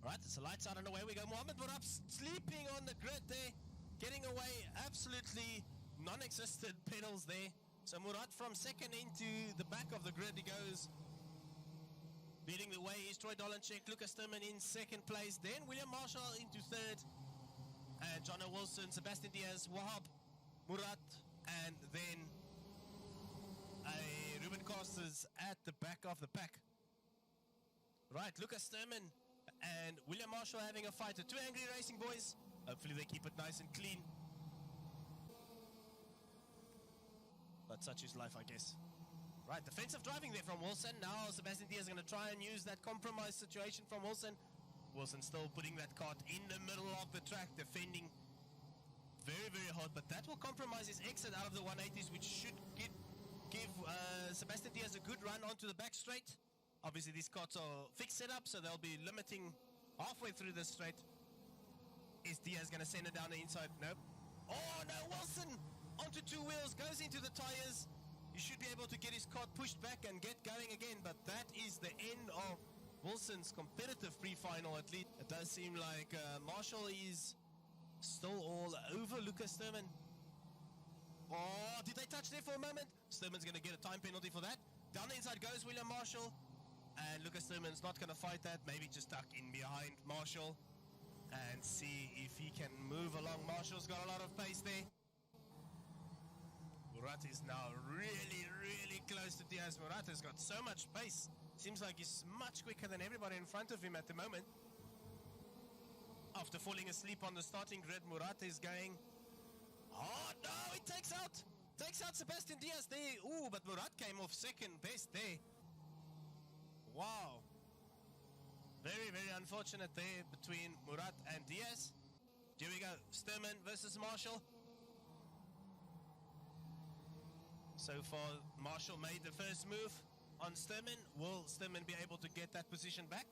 Right, it's the lights out and away we go. Mohammed Murab sleeping on the grid there, getting away, absolutely non-existent pedals there. So Murat from second into the back of the grid he goes. Leading the way is Troy Dolanchek, Lucas Thurman in second place, then William Marshall into third, and Jono Wilson, Sebastian Diaz, Wahab, Murat, and then Ruben Costers at the back of the pack. Right, Lucas Thurman and William Marshall having a fight. The two angry racing boys. Hopefully they keep it nice and clean. But such is life, I guess. Right, defensive driving there from Wilson. Now Sebastian Diaz is going to try and use that compromise situation from Wilson. Wilson still putting that kart in the middle of the track, defending very, very hard. But that will compromise his exit out of the 180s, which should give Sebastian Diaz a good run onto the back straight. Obviously, these karts are fixed setup, so they'll be limiting halfway through this straight. Is Diaz going to send it down the inside? Nope. Oh, no, Wilson onto two wheels, goes into the tires. He should be able to get his kart pushed back and get going again, but that is the end of Wilson's competitive pre-final at least. It does seem like Marshall is still all over Lucas Thurman. Oh, did they touch there for a moment? Thurman's going to get a time penalty for that. Down the inside goes William Marshall. And Lucas Thurman's not going to fight that. Maybe just tuck in behind Marshall and see if he can move along. Marshall's got a lot of pace there. Murat is now really, really close to Diaz. Murat has got so much pace. Seems like he's much quicker than everybody in front of him at the moment. After falling asleep on the starting grid, Murat is going... Oh, no, he takes out Sebastian Diaz there. Ooh, but Murat came off second best there. Wow. Very, very unfortunate there between Murat and Diaz. Here we go. Sturman versus Marshall. So far, Marshall made the first move on Sturman. Will Sturman be able to get that position back?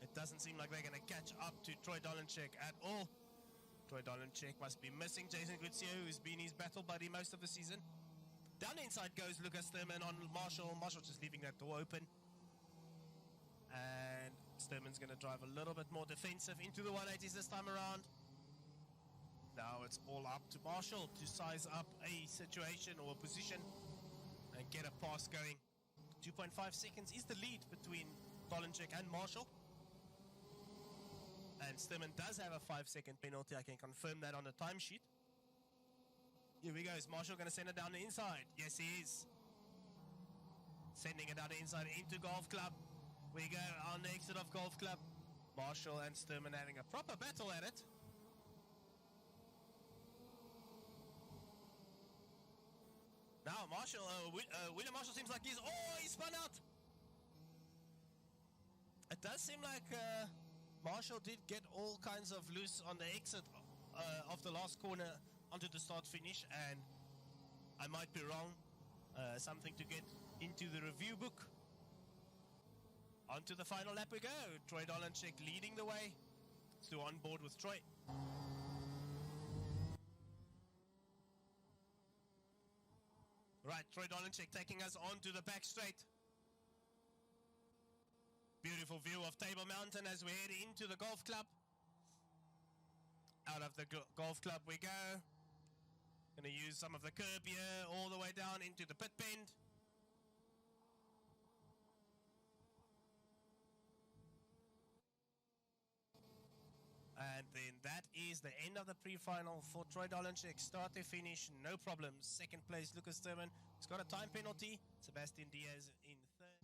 It doesn't seem like they're going to catch up to Troy Dolanchek at all. Troy Dolanchek must be missing Jason Gutierrez, who's been his battle buddy most of the season. Down the inside goes Lucas Thurman on Marshall. Marshall just leaving that door open. And Sturman's going to drive a little bit more defensive into the 180s this time around. Now it's all up to Marshall to size up a situation or a position and get a pass going. 2.5 seconds is the lead between Dolanchek and Marshall. And Sturman does have a 5-second penalty. I can confirm that on the timesheet. Here we go. Is Marshall going to send it down the inside? Yes, he is. Sending it down the inside into Golf Club. We go on the exit of Golf Club. Marshall and Sturman having a proper battle at it. Now Marshall, William Marshall seems like he spun out. It does seem like Marshall did get all kinds of loose on the exit of the last corner onto the start finish, and I might be wrong. Something to get into the review book. Onto the final lap we go. Troy Dolanchek leading the way. So on board with Troy. Right, Troy Dolanchek taking us onto the back straight. Beautiful view of Table Mountain as we head into the golf club. Out of the golf club we go. Gonna use some of the curb here all the way down into the pit bend. And then that is the end of the pre-final for Troy Dolanchek. Start to finish, no problems. Second place, Lucas Thurman. He's got a time penalty. Sebastian Diaz in third.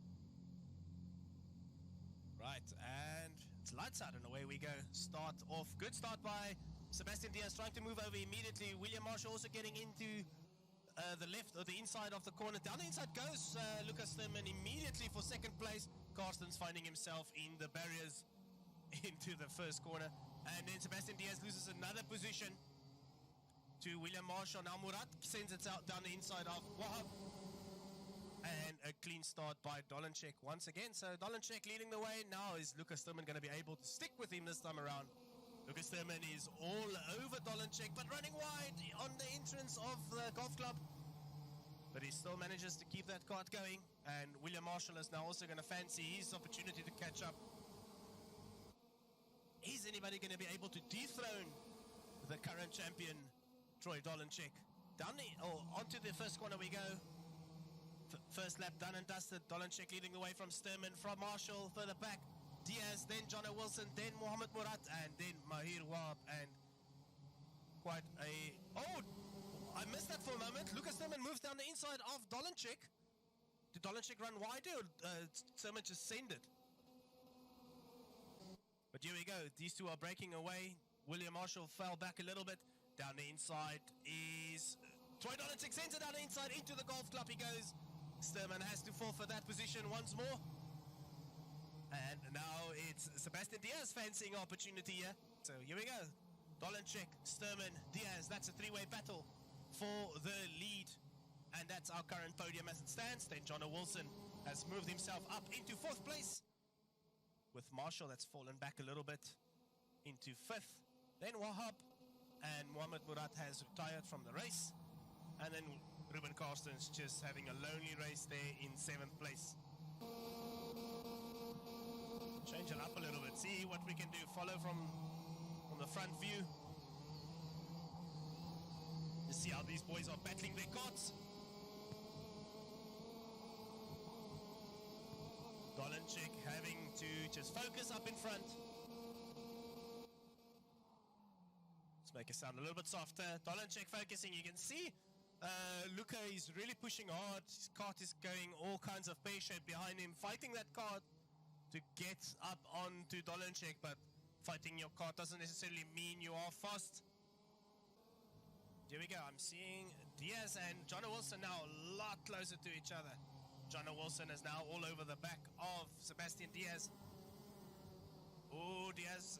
Right, and it's lights out and away we go. Start off. Good start by Sebastian Diaz, trying to move over immediately. William Marshall also getting into the left or the inside of the corner. Down the inside goes Lucas Thurman immediately for second place. Karsten's finding himself in the barriers into the first corner. And then Sebastian Diaz loses another position to William Marshall. Now Murat sends it out down the inside of Wahab. And a clean start by Dolanchek once again. So Dolanchek leading the way. Now is Lucas Thurman going to be able to stick with him this time around? Lucas Thurman is all over Dolanchek, but running wide on the entrance of the golf club. But he still manages to keep that kart going. And William Marshall is now also going to fancy his opportunity to catch up. anybody going to be able to dethrone the current champion, Troy Dolenchek? Onto the first corner we go. First lap done and dusted. Dolenchek leading the way from Sturman, from Marshall, further back. Diaz, then Jono Wilson, then Mohamed Murat, and then Mahir Wahab, and quite a... Oh, I missed that for a moment. Lucas Sturman moves down the inside of Dolenchek. Did Dolenchek run wide or Sturman just send it? But here we go. These two are breaking away. William Marshall fell back a little bit. Down the inside is Troy Dolenchek, sends it down the inside into the golf club he goes. Sturman has to fall for that position once more. And now it's Sebastian Diaz fancying opportunity here. So here we go. Dolenchek, Sturman, Diaz. That's a three-way battle for the lead. And that's our current podium as it stands. Then Jono Wilson has moved himself up into 4th place. With Marshall, that's fallen back a little bit into 5th. Then Wahab and Mohamed Murat has retired from the race. And then Ruben Karsten's just having a lonely race there in 7th place. Change it up a little bit, see what we can do. Follow from the front view. You see how these boys are battling their karts. Dolenchek having to just focus up in front. Let's make it sound a little bit softer. Dolenchek focusing, you can see Luca is really pushing hard. His kart is going all kinds of pear-shaped behind him, fighting that kart to get up onto Dolenchek, but fighting your kart doesn't necessarily mean you are fast. Here we go. I'm seeing Diaz and Jono Wilson now a lot closer to each other. Jono Wilson is now all over the back of Sebastian Diaz. Oh, Diaz,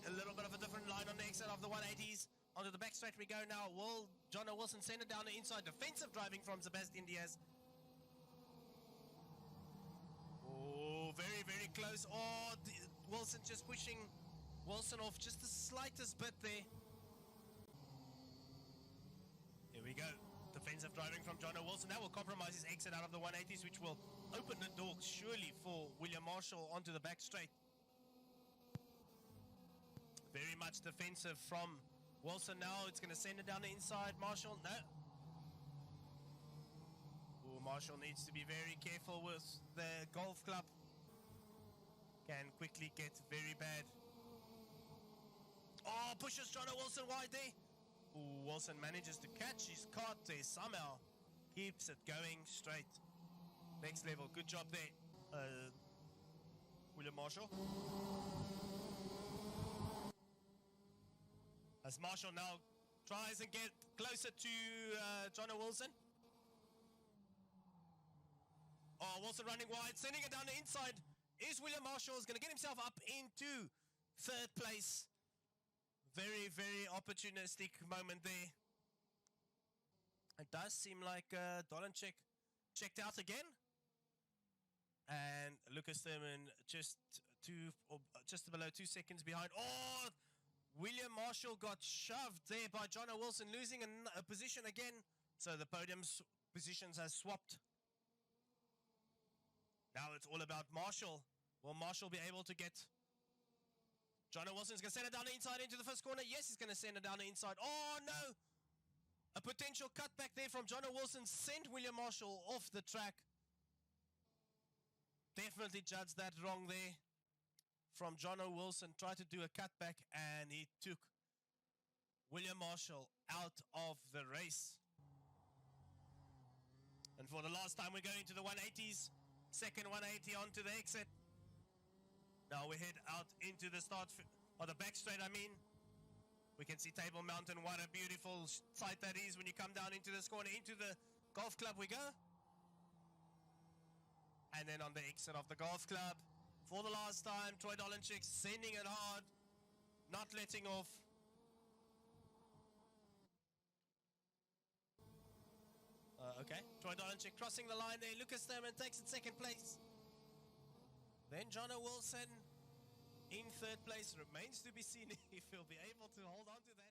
a little bit of a different line on the exit of the 180s. Onto the back straight we go now. Will Jono Wilson send it down the inside? Defensive driving from Sebastian Diaz. Oh, very, very close. Oh, Wilson just pushing Wilson off just the slightest bit there. Here we go. Defensive driving from Jono Wilson. That will compromise his exit out of the 180s, which will open the door surely for William Marshall onto the back straight. Very much defensive from Wilson now. It's going to send it down the inside. Marshall, no. Oh, Marshall needs to be very careful with the golf club. Can quickly get very bad. Oh, pushes Jono Wilson wide there. Ooh, Wilson manages to catch his kart there somehow. Keeps it going straight. Next level. Good job there, William Marshall. As Marshall now tries and get closer to Jono Wilson. Oh, Wilson running wide, sending it down the inside. Is William Marshall is going to get himself up into 3rd place. Very, very opportunistic moment there. It does seem like Dolenchek checked out again. And Lucas Thurman just below 2 seconds behind. Oh, William Marshall got shoved there by Jono Wilson, losing a position again. So the podium's positions has swapped. Now it's all about Marshall. Will Marshall be able to get... Jono Wilson's going to send it down the inside into the first corner. Yes, he's going to send it down the inside. Oh, no! A potential cutback there from Jono Wilson sent William Marshall off the track. Definitely judged that wrong there from Jono Wilson. Tried to do a cutback and he took William Marshall out of the race. And for the last time, we're going to the 180s. Second 180 onto the exit. Now we head out into the start, or the back straight, I mean. We can see Table Mountain. What a beautiful sight that is when you come down into this corner. Into the golf club we go. And then on the exit of the golf club, for the last time, Troy Dolenchek sending it hard, not letting off. Okay, Troy Dolenchek crossing the line there. Lucas Thurman takes it 2nd place. Then Jono Wilson in 3rd place. Remains to be seen if he'll be able to hold on to that.